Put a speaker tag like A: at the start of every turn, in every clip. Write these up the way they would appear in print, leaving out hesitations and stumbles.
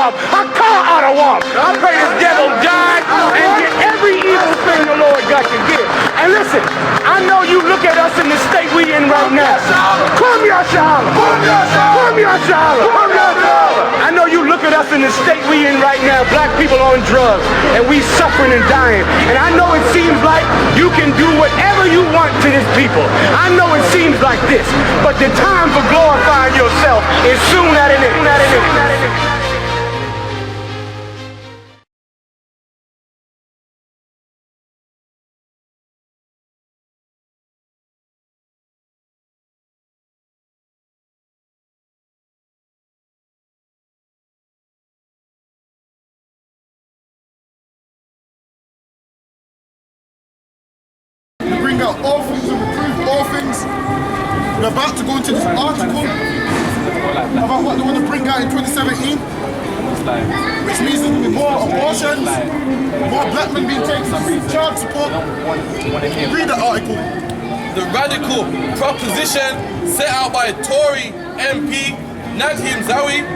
A: Adawam. I call Adawam. I pray this devil die and get every evil thing the Lord God can give. And listen, I know you look at us in the state we in right now. Come here, SHALAM. Come here, SHALAM. I know you look at us in the state we in right now. Black people on drugs, and we suffering and dying. And I know it seems like you can do whatever you want to this people. I know it seems like this, but the time for glorifying yourself is soon at an end.
B: Bring out all things and reprove all things. We're about to go into this article about what they want to bring out in 2017, which means there's going to be more abortions, more black men being taken to child support. Read the article.
C: The radical proposition set out by Tory MP NADHIM ZAHAWI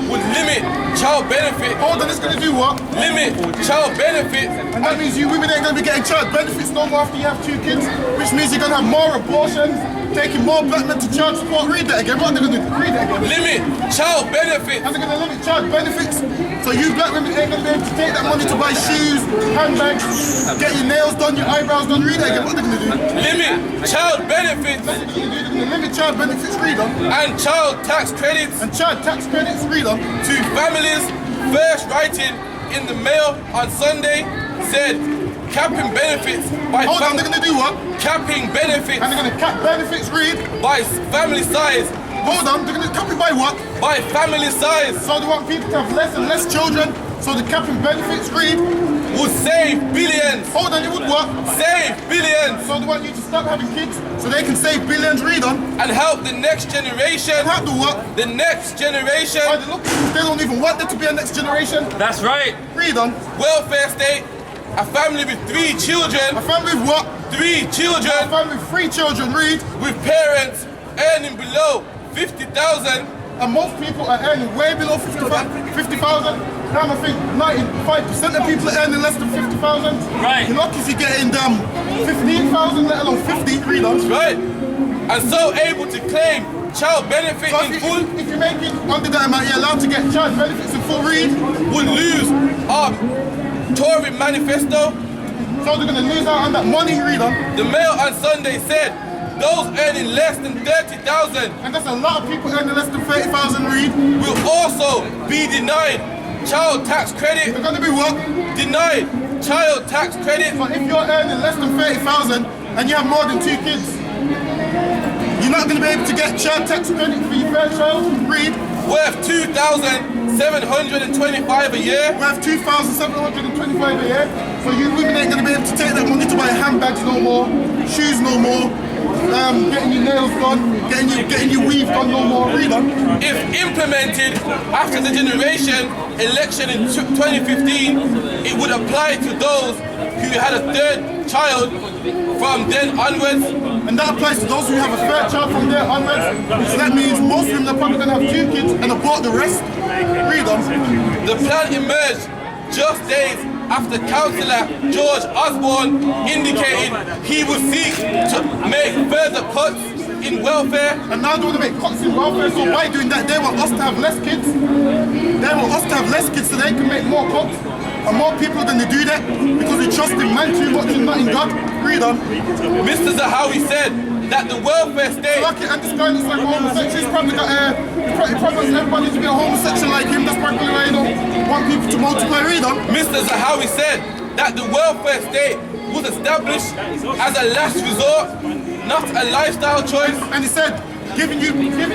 C: would limit child benefit.
B: Hold on, it's going to do what?
C: Limit child benefit.
B: And that means you women ain't going to be getting child benefits no more after you have 2 kids, which means you're going to have more abortions, taking more black men to child support. Read that again. What are they going to do? Read that again.
C: Limit child benefits.
B: And they're going to limit child benefits. So you black women ain't going to be able to take that money to buy shoes, handbags, get your nails done, your eyebrows done. Read that again. What are they going to do?
C: Limit child benefits.
B: That's what they're going to do. They're going to limit child benefits. Read on.
C: And child tax credits.
B: And child tax credits. Read on.
C: To families. First writing in the Mail on Sunday said capping benefits by
B: Hold on, they're going to do what?
C: Capping benefits.
B: And they're going to cap benefits, read.
C: By family size.
B: Hold on, they're going to cap it by what?
C: By family size.
B: So they want people to have less and less children, so the capping benefits, read.
C: Would save billions.
B: Hold on, it would what?
C: Save billions.
B: So they want you to stop having kids, so they can save billions, read on.
C: And help the next generation.
B: And help the what?
C: The next generation.
B: Why they don't even want there to be a next generation.
C: That's right.
B: Read on.
C: Welfare state. A family with 3 children.
B: A family with what?
C: 3 children.
B: A family with 3 children, read.
C: With parents earning below 50,000.
B: And most people are earning way below 50,000. And I think 95% of people are earning less than 50,000.
C: Right.
B: You're lucky if you're getting 15,000, let alone 50. Read on.
C: Right. And so able to claim child benefit
B: so
C: in full.
B: If you're making under that amount, you're allowed to get child benefits in full, read.
C: Would lose our Tory manifesto.
B: So they're going to lose out on that money, read on.
C: The Mail on Sunday said those earning less than 30,000.
B: And that's a lot of people earning less than 30,000, read.
C: Will also be denied child tax credit.
B: They're going to be what?
C: Denied child tax credit.
B: But if you're earning less than 30,000 and you have more than 2 kids, you're not going to be able to get child tax credit for your first child, read.
C: Worth $2,725 a year.
B: Worth $2,725 a year. So you women ain't going to be able to take that money to buy handbags no more, shoes no more, getting your nails done, getting your weave done no more. Read on.
C: If implemented after the generation election in 2015, it would apply to those who had a 3rd child from then onwards.
B: And that applies to those who have a 3rd child from there onwards. So that means most women are probably going to have 2 kids and abort the rest. Read on.
C: The plan emerged just days after Councillor George Osborne indicated he would seek to make further cuts in welfare.
B: And now they want to make cuts in welfare, so by doing that they want us to have less kids. They want us to have less kids so they can make more cuts. And more people are going to do that because we trust in man too much and not in God. Read on.
C: Mr. Zahawi said that the welfare state...
B: And this guy looks like a homosexual. He's probably got he probably wants everybody to be a homosexual like him. That's probably why you don't want people to multiply. Read on.
C: Mr. Zahawi said that the welfare state was established as a last resort, not a lifestyle choice.
B: And he said giving you people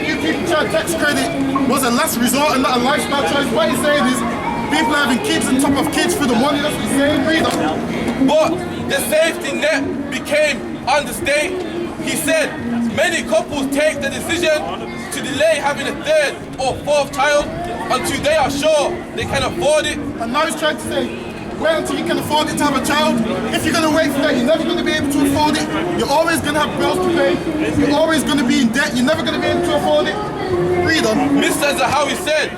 B: child tax credit was a last resort and not a lifestyle choice. What he's saying is people are having kids on top of kids for the money. That's what he's saying. Read on.
C: But the safety net became on the state. He said many couples take the decision to delay having a 3rd or 4th child until they are sure they can afford it.
B: And now he's trying to say, wait until you can afford it to have a child. If you're going to wait for that, you're never going to be able to afford it. You're always going to have bills to pay. You're always going to be in debt. You're never going to be able to afford it. Read on.
C: Mr. Zahawi said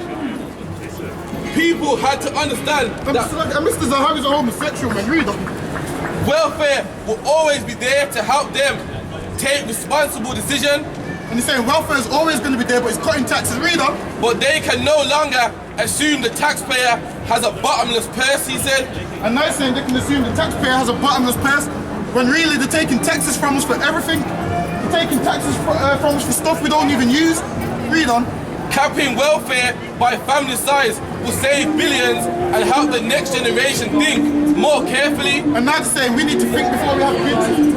C: people had to understand that
B: Mr. Zahawi's a homosexual, man. Read them.
C: welfare will always be there to help them take responsible decisions.
B: And he's saying welfare is always going to be there, but he's cutting taxes. Read up.
C: But they can no longer assume the taxpayer has a bottomless purse, he said.
B: And now he's saying they can assume the taxpayer has a bottomless purse, when really they're taking taxes from us for everything. They're taking taxes from us for stuff we don't even use. Read on.
C: Capping welfare by family size will save billions and help the next generation think more carefully.
B: And now they're saying we need to think before we have kids.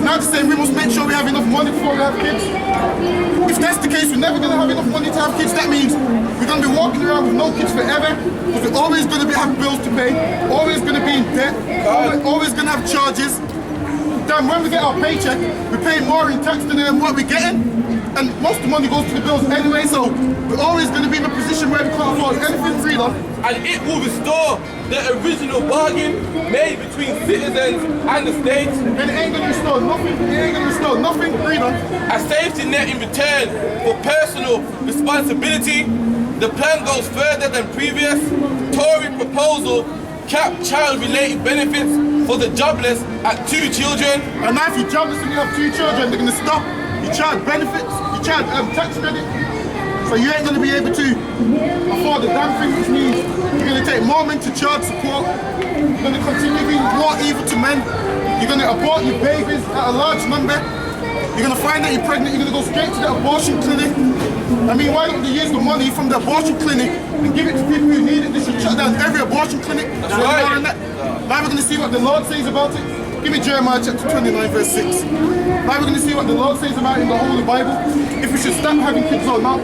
B: Now they're saying we must make sure we have enough money before we have kids. If that's the case, we're never going to have enough money to have kids. That means we're going to be walking around with no kids forever, because we're always going to have bills to pay, always going to be in debt, always going to have charges. Damn, when we get our paycheck, we're paying more in tax than what we're getting. And most of the money goes to the bills anyway, so we're always going to be in a position where we can't afford anything freedom.
C: And it will restore the original bargain made between citizens and the state.
B: And it ain't going to restore nothing. It ain't going to restore nothing, freedom.
C: A safety net in return for personal responsibility. The plan goes further than previous Tory proposal cap child-related benefits for the jobless at 2 children.
B: And now if you're jobless and you have 2 children, they're going to stop your child benefits, your child tax credit. So you ain't going to be able to afford the damn thing, which means you're going to take more men to child support. You're going to continue being more evil to men. You're going to abort your babies at a large number. You're going to find that you're pregnant, you're going to go straight to the abortion clinic. I mean, why don't they use the money from the abortion clinic and give it to people who need it? They should shut down every abortion clinic.
C: That's right.
B: Now we're going to see what the Lord says about it. Give me Jeremiah chapter 29 verse 6. Now we're going to see what the Lord says about it in the Holy Bible, if we should stop having kids or not.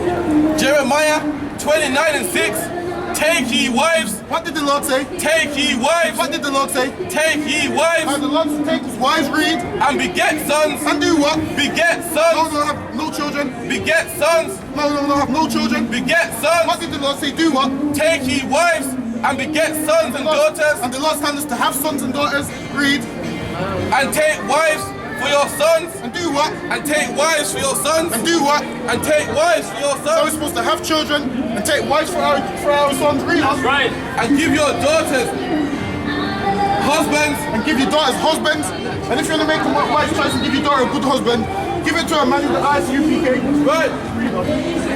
C: Jeremiah 29 and 6. Take ye wives.
B: What did the Lord say?
C: Take ye wives.
B: What did the Lord say?
C: Take ye wives.
B: And the Lord said, take his wives, read.
C: And beget sons.
B: And do what?
C: Beget sons.
B: No, have no children.
C: Beget sons.
B: No, have no children.
C: Beget sons.
B: What did the Lord say? Do what?
C: Take ye wives and beget sons and daughters.
B: And the Lord stands us to have sons and daughters, read.
C: And take wives for your sons.
B: And do what?
C: And take wives for your sons.
B: And do what?
C: And take wives for your
B: So we're
C: sons.
B: supposed to have children and take wives for our sons, read.
C: That's right. And give your daughters husbands.
B: And give your daughters husbands. And if you want to make a wise choice and give your daughter a good husband, give it to a man with the I.S.U.P.K.
C: Right.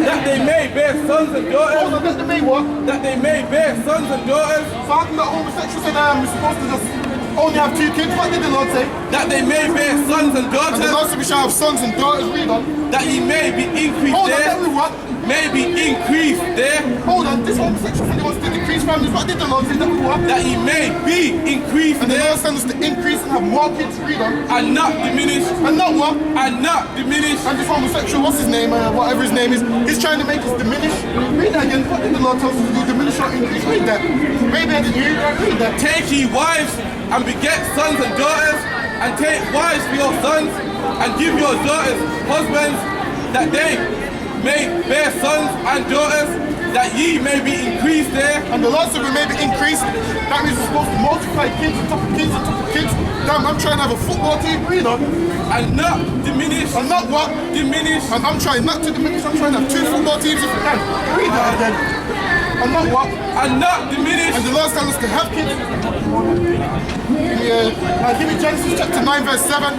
C: That they may bear sons and daughters.
B: Hold on, that they may what?
C: That they may bear sons and daughters.
B: So how come that homosexual said we're supposed to just only have 2 kids? What did the Lord say?
C: That they may bear sons and
B: And the
C: daughters.
B: Lord said we shall have sons and daughters, read on.
C: That ye may be increased
B: Hold on,
C: there.
B: that we what?
C: May be increased there.
B: Hold on, this homosexual said he wants to decrease families. What did the Lord say? That we what?
C: That ye may be increased
B: And the
C: there.
B: Lord sends us to increase and have more kids, read on.
C: And not diminish.
B: And not what?
C: And not diminish.
B: And this homosexual, what's his name, whatever his name is, he's trying to make us diminish. Read that again. What did the Lord tell us to do? Diminish or increase? Read that. Maybe I didn't hear that. Read that.
C: Take ye wives and beget sons and daughters, and take wives for your sons, and give your daughters husbands, that they may bear sons and daughters, that ye may be increased there.
B: And the Lord said we may be increased. That means we're supposed to multiply kids on top of kids on top of kids. Damn, I'm trying to have a football team, read on.
C: And not diminish.
B: And not what?
C: Diminish.
B: And I'm trying not to diminish. I'm trying to have 2 football teams if we can. Read that again. And not what?
C: And not diminish.
B: And the Lord tells us to have kids. Give me Genesis chapter 9 verse 7.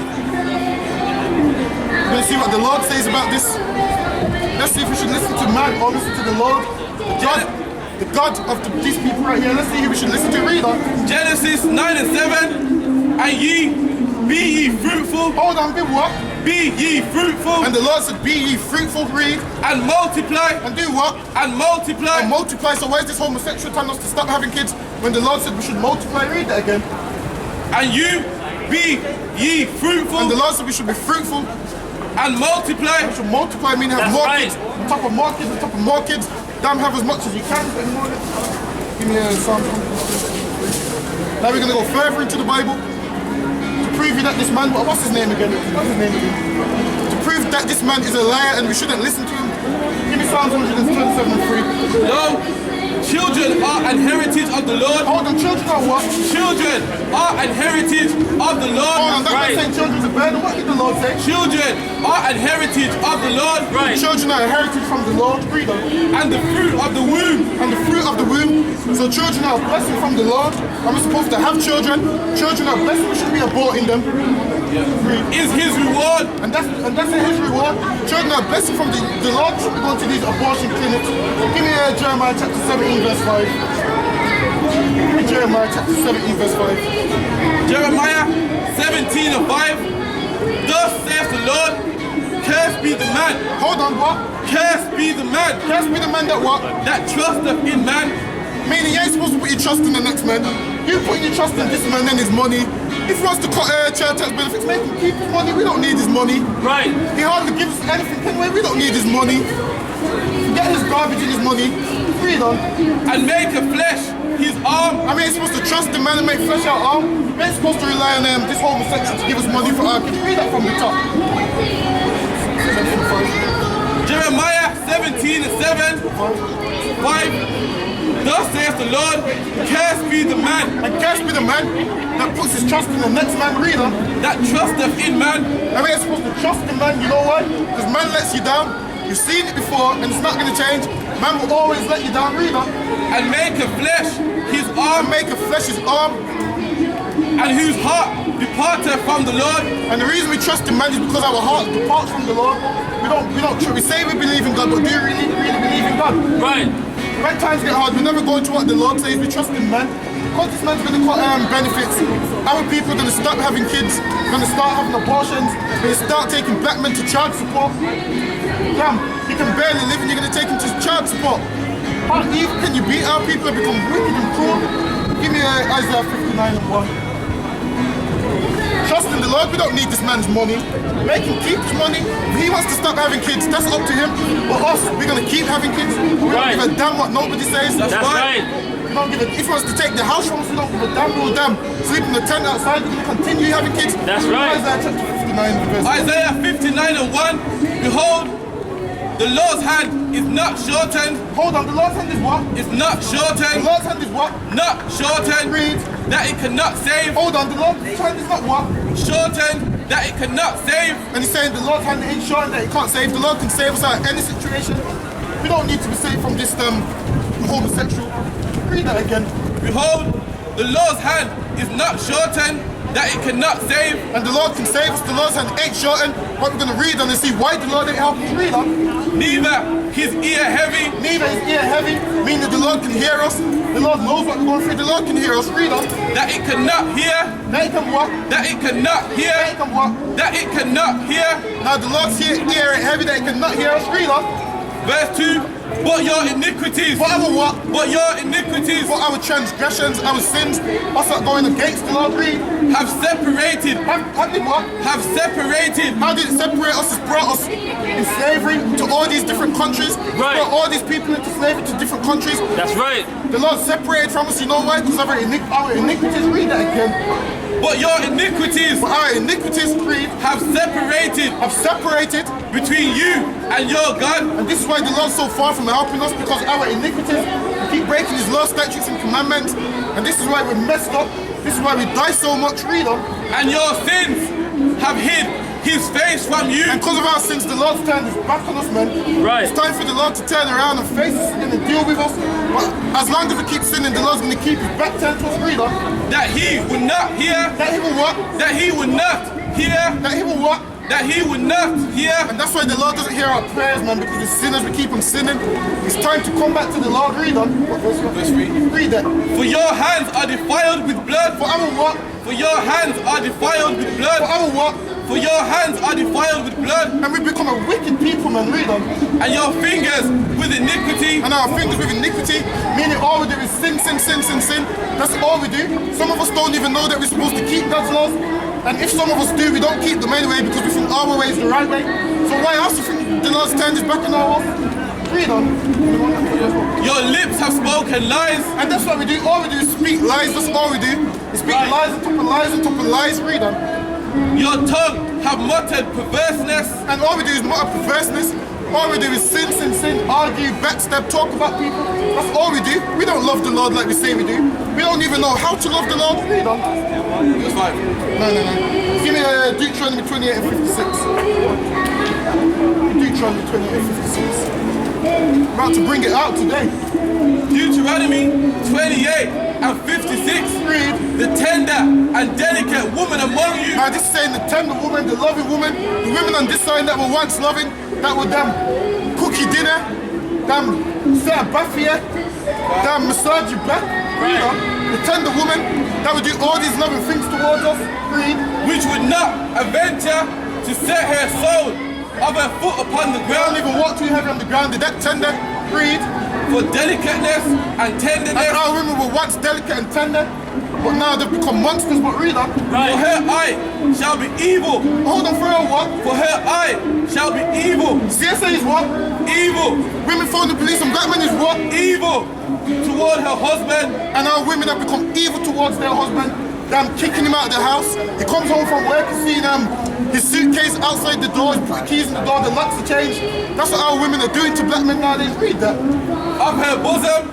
B: We're going to see what the Lord says about this. Let's see if we should listen to man or listen to the Lord. The God of these people right here. Let's see who we should listen to. Read on.
C: Genesis 9 and 7. And be ye fruitful.
B: Hold on, be what?
C: Be ye fruitful.
B: And the Lord said, be ye fruitful, read.
C: And multiply.
B: And do what?
C: And multiply.
B: And multiply. So why is this homosexual telling us to stop having kids when the Lord said we should multiply? Read that again.
C: And you be ye fruitful.
B: And the Lord said we should be fruitful.
C: And multiply.
B: We should multiply, meaning have more kids. On top of more kids, on top of more kids. Damn, have as much as you can. Give me a Psalm. Now we're going to go further into the Bible to prove you that this man, what's his name again? What's his name again? To prove that this man is a liar and we shouldn't listen to him. Give me Psalms 127 and 3.
C: Lo, Children are an heritage of the Lord.
B: Hold on, children are what?
C: Children are an heritage of the Lord.
B: Hold on, that's not saying children's a burden. What did the Lord say?
C: Children are an heritage of the Lord.
B: Children are a heritage from the Lord. Read on.
C: And the fruit of the womb.
B: And the fruit of the womb. So children are a blessing from the Lord. And we're supposed to have children. Children are a blessing. We shouldn't be aborting them.
C: Is his reward.
B: And that's his reward. Children are a blessing from the Lord. Should be going to these abortion clinics. Give me Jeremiah chapter 17 verse 5. Give me Jeremiah chapter 17 verse 5.
C: Jeremiah 17 and 5. Thus saith the Lord, cursed be the man.
B: Hold on, what?
C: Cursed be the man.
B: Cursed be the man that what?
C: That trusteth in man.
B: Meaning you ain't supposed to put your trust in the next man. You put your trust in this man and his money. If he wants to cut child tax benefits, make him keep his money. We don't need his money.
C: Right.
B: He hardly gives us anything anyway. We don't need his money. Get his garbage in his money. Read on.
C: And make a flesh his arm.
B: I mean, he's supposed to trust the man and make flesh our arm. We ain't supposed to rely on this homosexual to give us money for our kids. Read that from the top.
C: Jeremiah 17 and 7. 5. Thus saith the Lord, cursed be the man.
B: And cursed be the man that puts his trust in the next man. Read on.
C: That trusteth in man.
B: I mean, you're supposed to trust in man. You know why? Because man lets you down. You've seen it before and it's not going to change. Man will always let you down. Read on.
C: And make a flesh his arm.
B: And make a flesh his arm.
C: And whose heart departeth from the Lord.
B: And the reason we trust in man is because our heart departs from the Lord. We say we believe in God, but do you really believe in God?
C: Right.
B: When times get hard, we never go into what the Lord says. We trust in man. Because this man's going to cut benefits, our people are going to stop having kids, going to start having abortions, going to start taking black men to child support. Damn, you can barely live and you're going to take him to child support. How evil can you be? Our people have become wicked and cruel. Give me Isaiah 59 and 1. Trust in the Lord, we don't need this man's money. Make him keep his money. If he wants to stop having kids, that's up to him. But us, we're going to keep having kids. We don't give a damn what nobody says.
C: That's right.
B: We don't give a, if he wants to take the house from us, we don't give a damn, we'll damn. Sleep in the tent outside, we're going to continue having kids.
C: That's right.
B: Isaiah chapter 59 verse 1.
C: Isaiah 59 and 1. Behold, the Lord's hand is not shortened.
B: Hold on, the Lord's hand is what?
C: Is not
B: The
C: shortened.
B: Lord's hand is what?
C: Not shortened.
B: Read.
C: That it cannot save.
B: Hold on, the Lord's hand is not what?
C: Shortened. That it cannot save.
B: And he's saying the Lord's hand ain't short that he can't save. The Lord can save us out of any situation. We don't need to be saved from this homosexual. Read that again.
C: Behold, the Lord's hand is not shortened. That it cannot save.
B: And the Lord can save us. The Lord's hand ain't shortened. What we're going to read on and see why the Lord ain't helping us. Read on.
C: Neither his ear heavy.
B: Neither is ear heavy, meaning the Lord can hear us. The Lord knows what we're going through. The Lord can hear us. Read on.
C: That it cannot hear.
B: That it can what?
C: That it cannot hear.
B: That it can what?
C: That it cannot hear.
B: Now the Lord's ear ain't heavy that it cannot hear us. Read on.
C: Verse 2. But your iniquities.
B: But our what?
C: But your iniquities.
B: But our transgressions, our sins, us not going against the Lord. Read.
C: Have separated.
B: Have did what?
C: Have separated.
B: How did it separate us? It's brought us in slavery to all these different countries.
C: Right.
B: Brought all these people into slavery to different countries.
C: That's right.
B: The Lord separated from us. You know why? Because of our iniquities. Read that again.
C: But your iniquities.
B: But our iniquities, read.
C: Have separated.
B: Have separated.
C: Between you and your God.
B: And this is why the Lord's so far from helping us, because our iniquities, we keep breaking his laws, statutes and commandments. And this is why we're messed up. This is why we die so much. Read on.
C: And your sins have hid his face from you.
B: And because of our sins, the Lord's turned his back on us, man.
C: Right.
B: It's time for the Lord to turn around and face us and deal with us. But as long as we keep sinning, the Lord's going to keep his back turned to us. Read on.
C: That he would not hear.
B: That he will what?
C: That he would not hear.
B: That he will what?
C: That he would not hear.
B: And that's why the Lord doesn't hear our prayers, man, because as sinners we keep on sinning. It's time to come back to the Lord. Read on.
C: Verse 3.
B: Read that.
C: For your hands are defiled with blood.
B: For our what?
C: For your hands are defiled with blood.
B: For our what?
C: For your hands are defiled with blood.
B: And we become a wicked people, man. Read on.
C: And your fingers with iniquity.
B: And our fingers with iniquity, meaning all we do is sin, sin, sin, sin, sin. That's all we do. Some of us don't even know that we're supposed to keep God's laws. And if some of us do, we don't keep them anyway because we think our way is the right way. So why else do you think the Lord's turned his back on our way? Read on.
C: Your lips have spoken lies.
B: And that's what we do. All we do is speak lies. That's all we do. We speak lies on top of lies on top of lies. Read on.
C: Your tongue have muttered perverseness.
B: And all we do is mutter perverseness. All we do is sin, argue, backstab, talk about people. That's all we do. We don't love the Lord like we say we do. We don't even know how to love the Lord. Read on.
C: Verse 5.
B: No. Give me Deuteronomy 28 and 56. Deuteronomy 28 and 56. About to bring it out today.
C: Deuteronomy 28 and 56.
B: Read.
C: The tender and delicate woman among you.
B: Now this is saying the tender woman, the loving woman, the women on this side that were once loving, that would cook your dinner, set a bath for you, massage your back. Read on. The tender woman that would do all these loving things towards us. Read.
C: Which would not adventure to set her sole of her foot upon the
B: They don't
C: ground.
B: even walk too heavy on the ground. They're that tender. Read.
C: For delicateness and
B: And
C: tenderness.
B: our women were once delicate and tender, but now they've become monsters. But read on.
C: For her eye shall be evil.
B: Hold on for her what?
C: For her eye shall be evil.
B: CSA is what?
C: Evil.
B: Women phone the police and black men is what?
C: Evil toward her husband.
B: And our women have become evil towards their husband. Kicking him out of the house. He comes home from work and seeing his suitcase outside the door, he's put the keys in the door, the locks are changed. That's what our women are doing to black men nowadays. Read that.
C: Of her bosom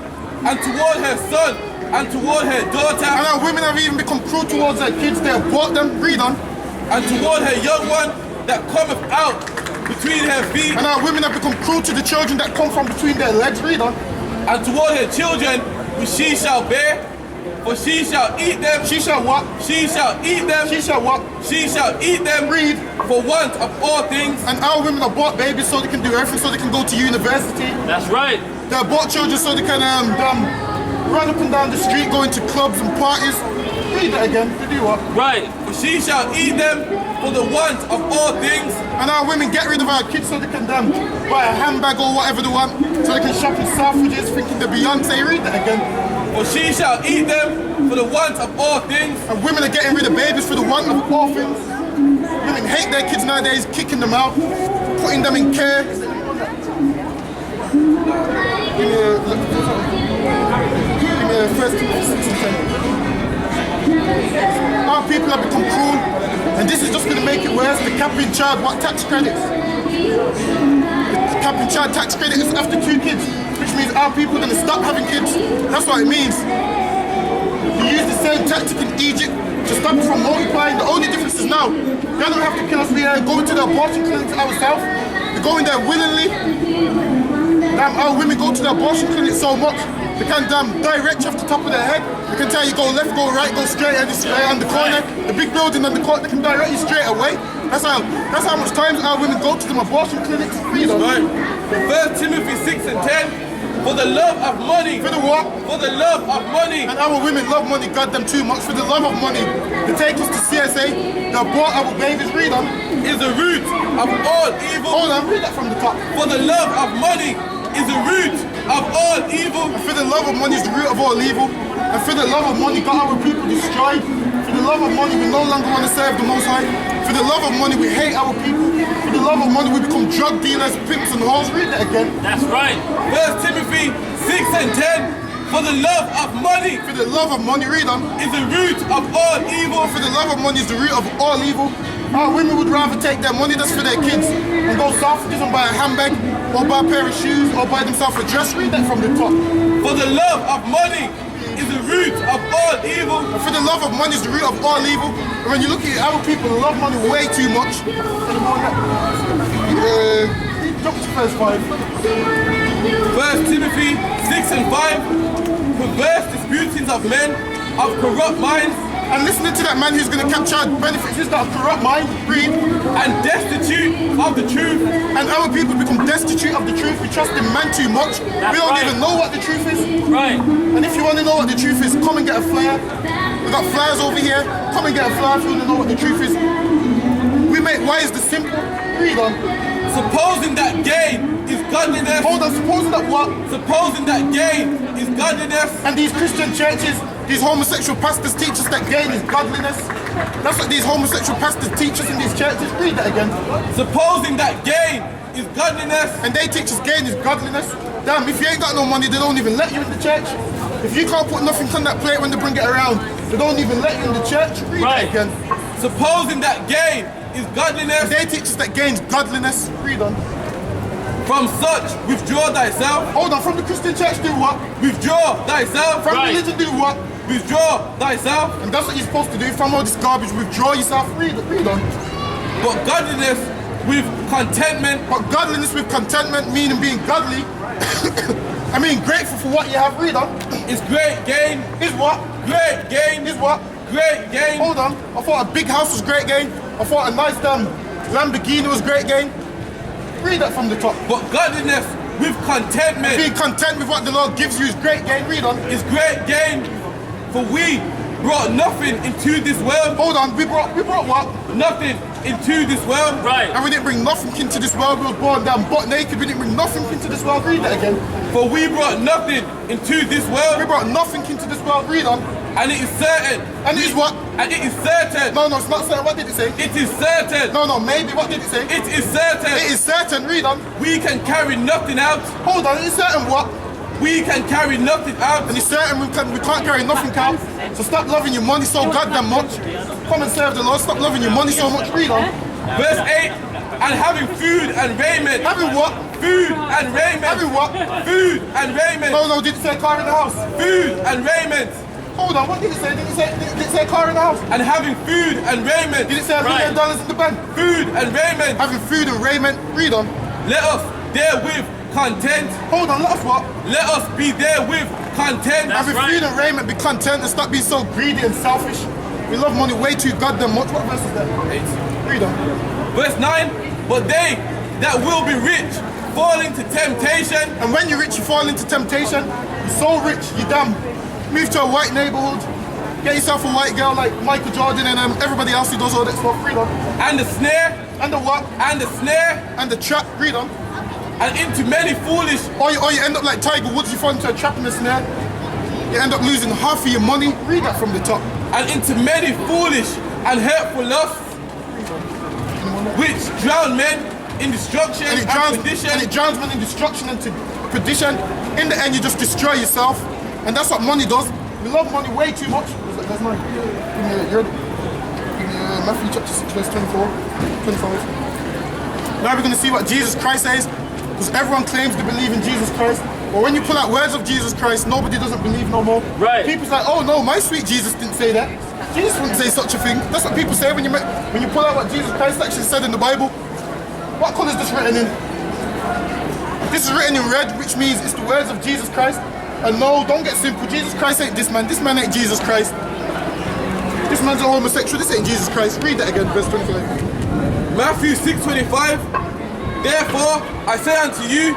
C: and toward her son and toward her
B: And
C: daughter
B: our women have even become cruel towards their kids. They have bought them. Read on.
C: and toward her young one that cometh out between her feet
B: And our women have become cruel to the children that come from between their legs. Read on.
C: and toward her children which she shall bear. For she shall eat them.
B: She shall what?
C: She shall eat them.
B: She shall what?
C: She shall eat them.
B: Read.
C: For want of all things.
B: And our women are bought babies so they can do everything, so they can go to university.
D: That's right.
B: They're bought children so they can run up and down the street, going to clubs and parties. Read that again. To do what?
D: Right.
C: For she shall eat them for the want of all things.
B: And our women get rid of our kids so they can buy a handbag or whatever they want, so they can shop in Selfridges thinking they're Beyonce. Read that again.
C: For she shall eat them for the want of all things.
B: And women are getting rid of babies for the want of orphans. Women hate their kids nowadays, kicking them out, putting them in care. Give me a first Timothy 6 and 10. Our people have become cruel, and this is just going to make it worse. The cap in child, what tax credits? The cap in child tax credit is after 2 kids, which means our people are going to stop having kids. That's what it means. We use the same tactic in Egypt to stop us from multiplying. The only difference is now, they don't have to kill us. We are going to the abortion clinics ourselves. We're going there willingly. Our women go to the abortion clinic so much, they can direct you off the top of their head. They can tell you go left, go right, go straight, and it's on the corner. The big building on the corner, they can direct you straight away. That's how much times our women go to them abortion clinics.
C: Right. 1 Timothy 6 and 10. For the love of money.
B: For the what?
C: For the love of money.
B: And our women love money, goddamn too much. For the love of money, they take us to CSA, they bought our babies. Read on.
C: Is the root of all evil.
B: Hold on, read that from the top.
C: For the love of money is the root of all evil.
B: And for the love of money is the root of all evil. And for the love of money got our people destroyed. For the love of money we no longer want to serve the Most High. For the love of money we hate our people. For the love of money we become drug dealers, pimps and whores. Read that again.
D: That's right.
C: 1 Timothy 6 and 10. For the love of money
B: For the love of money, read on.
C: is the root of all evil.
B: For the love of money is the root of all evil. Our women would rather take their money that's for their kids and go Selfridges and buy a handbag or buy a pair of shoes or buy themselves a dress. Read that from the top.
C: For the love of money is the root of all evil.
B: And for the love of money is the root of all evil. And when you look at our people, they love money way too much. Jump to verse 5.
C: 1 Timothy 6 and 5. Perverse disputings of men of corrupt minds
B: And listening to that man who's going to capture benefits, he's got a corrupt mind, greed,
C: and destitute of the truth.
B: and our people become destitute of the truth. We trust in man too much. We don't
D: right.
B: even know what the truth is.
D: Right.
B: And if you want to know what the truth is, come and get a flyer. We got flyers over here. Come and get a flyer if you want to know what the truth is. We make why is the simple. Read on.
C: Supposing that gain is godliness.
B: Hold on, supposing that what?
C: Supposing that gain is godliness.
B: And these Christian churches, these homosexual pastors teach us that gain is godliness. That's what these homosexual pastors teach us in these churches. Read that again.
C: Supposing that gain is godliness.
B: And they teach us gain is godliness. Damn, if you ain't got no money, they don't even let you in the church. If you can't put nothing on that plate when they bring it around, they don't even let you in the church. Read
D: Right.
B: that again.
C: Supposing that gain is godliness.
B: And they teach us that gain is godliness. Read on.
C: From such, withdraw thyself.
B: Hold on, from the Christian church do what?
C: Withdraw thyself.
B: From religion do what?
C: Withdraw thyself.
B: And that's what you're supposed to do. From all this garbage, withdraw yourself. Read on.
C: But godliness with contentment.
B: But godliness with contentment, meaning being godly. I mean grateful for what you have. Read on.
C: Is great gain.
B: Is what?
C: Great gain.
B: Is what?
C: Great gain.
B: Hold on. I thought a big house was great gain. I thought a nice Lamborghini was great gain. Read that from the top.
C: But godliness with contentment.
B: Being content with what the Lord gives you is great gain. Read on.
C: Is great gain. For we brought nothing into this world.
B: Hold on. We brought what?
C: Nothing into this world.
D: Right.
B: And we didn't bring nothing into this world. We were born down butt naked. We didn't bring nothing into this world. Read that again.
C: For we brought nothing into this
B: We
C: world.
B: brought nothing into this world. Read on.
C: And it is certain.
B: And it is what?
C: And it is certain.
B: No, it's not certain. What did it say?
C: It is certain.
B: No, maybe. What did it say?
C: It is certain.
B: It is certain. Read on.
C: We can carry nothing out.
B: Hold on. It is certain what?
C: We can carry nothing out.
B: And it's certain we can't carry nothing out. So stop loving your money so goddamn much. Come and serve the Lord. Stop loving your money so much. Read on.
C: Verse 8. And having food and raiment.
B: Having what?
C: Food and raiment.
B: Having what?
C: Food and raiment.
B: No, did it say car in the house?
C: Food and raiment.
B: Hold on, what did it say? Did it say car in the house?
C: And having food and raiment.
B: Did it say $1 million in the bank?
C: Food and raiment.
B: Having food and raiment. Read on.
C: Let us therewith content.
B: Hold on, let us what?
C: Let us be therewith content.
B: Having food and raiment, be content and stop being so greedy and selfish. We love money way too goddamn much. What verse is that?
C: 8.
B: Read on.
C: Verse 9. But they that will be rich fall into temptation.
B: And when you're rich, you fall into temptation. You're so rich, you damn. Move to a white neighborhood. Get yourself a white girl like Michael Jordan and everybody else who does all that stuff. Read on.
C: And the snare.
B: And the what?
C: And the snare.
B: And the trap. Read on.
C: And into many foolish.
B: Or you end up like Tiger Woods. You fall into a trap and a snare. You end up losing half of your money. Read that from the top.
C: And into many foolish and hurtful lusts, which drown men in destruction and perdition.
B: And it drowns men in destruction and to perdition. In the end, you just destroy yourself. And that's what money does. We love money way too much. That's mine. Give me Matthew chapter 6, verse 24, 25. Now we're going to see what Jesus Christ says. Because everyone claims to believe in Jesus Christ. But when you pull out words of Jesus Christ, nobody doesn't believe no more.
D: Right.
B: People's like, oh no, my sweet Jesus didn't say that. Jesus wouldn't say such a thing. That's what people say when you pull out what Jesus Christ actually said in the Bible. What colour is this written in? This is written in red, which means it's the words of Jesus Christ. And no, don't get simple. Jesus Christ ain't this man. This man ain't Jesus Christ. This man's a homosexual. This ain't Jesus Christ. Read that again, verse 25.
C: Matthew 6:25. Therefore, I say unto you,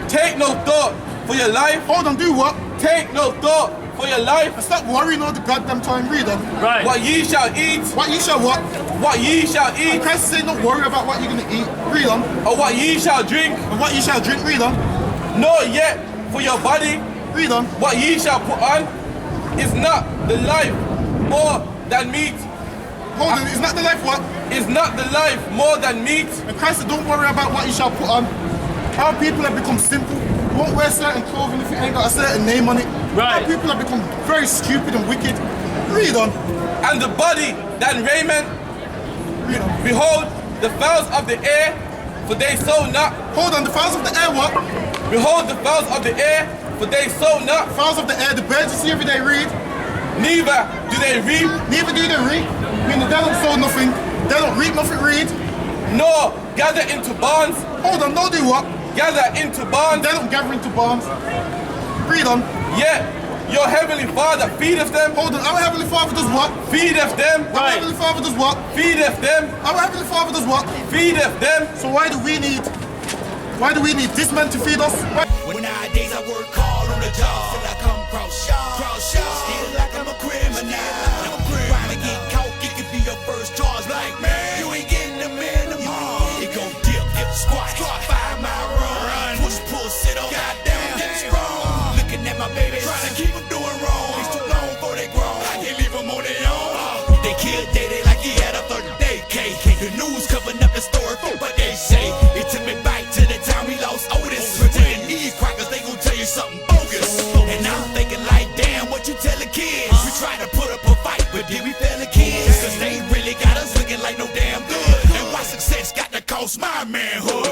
C: take no thought for your life.
B: Hold on, do what?
C: Take no thought for your life.
B: And stop worrying all the goddamn time. Read on.
D: Right.
C: What ye shall eat.
B: What you shall what?
C: What ye shall eat.
B: Christ said don't worry about what you're going to eat. Read on.
C: Or what ye shall drink.
B: And what you shall drink. Read on.
C: Nor yet for your body.
B: Read on.
C: What ye shall put on is not the life more than meat.
B: Hold on, is not the life what?
C: Is not the life more than meat.
B: And Christ said don't worry about what you shall put on. Our people have become simple. You won't wear certain clothing if it ain't got a certain name on it.
D: Right.
B: Our people have become very stupid and wicked. Read on.
C: And the body than raiment.
B: Read on.
C: Behold, the fowls of the air, for they sow not.
B: Hold on, the fowls of the air what?
C: Behold, the fowls of the air, for they sow not.
B: Fowls of the air, the birds you see every day read.
C: Neither do they reap,
B: Neither do they reap. Meaning they don't sow nothing. They don't reap nothing, read.
C: nor gather into barns.
B: Hold on, don't do what?
C: Gather into barns.
B: They don't gather into barns. Read on.
C: Yet your heavenly Father feedeth them.
B: Hold on, our Heavenly Father does what?
C: Feedeth them.
B: Our Heavenly Father does what?
C: Feedeth them.
B: Our Heavenly Father does what?
C: Feedeth them.
B: So why do we need this man to feed us? Why?
E: When nowadays I work hard on the job, till I come cross still like I'm a criminal. Trying to get caught, it could be your first charge. Like, man, you ain't getting the minimum. You gon' dip, squat, 5 mile run, push, pull, sit up, goddamn, get strong. Looking at my baby, trying to keep them doing wrong. It's too long before they grown, I can't leave them on their own. They killed Daddy like he had a 30-day case. The news covering up the story for what they say. It took me back to the time we lost Otis. Pretend these crackers, they gon' tell you something bogus. And I'm thinking like, damn, what you tell the kids? We try to put up a fight, but did we fail the kids? Cause they really got us looking like no damn good. And why success got to cost my manhood?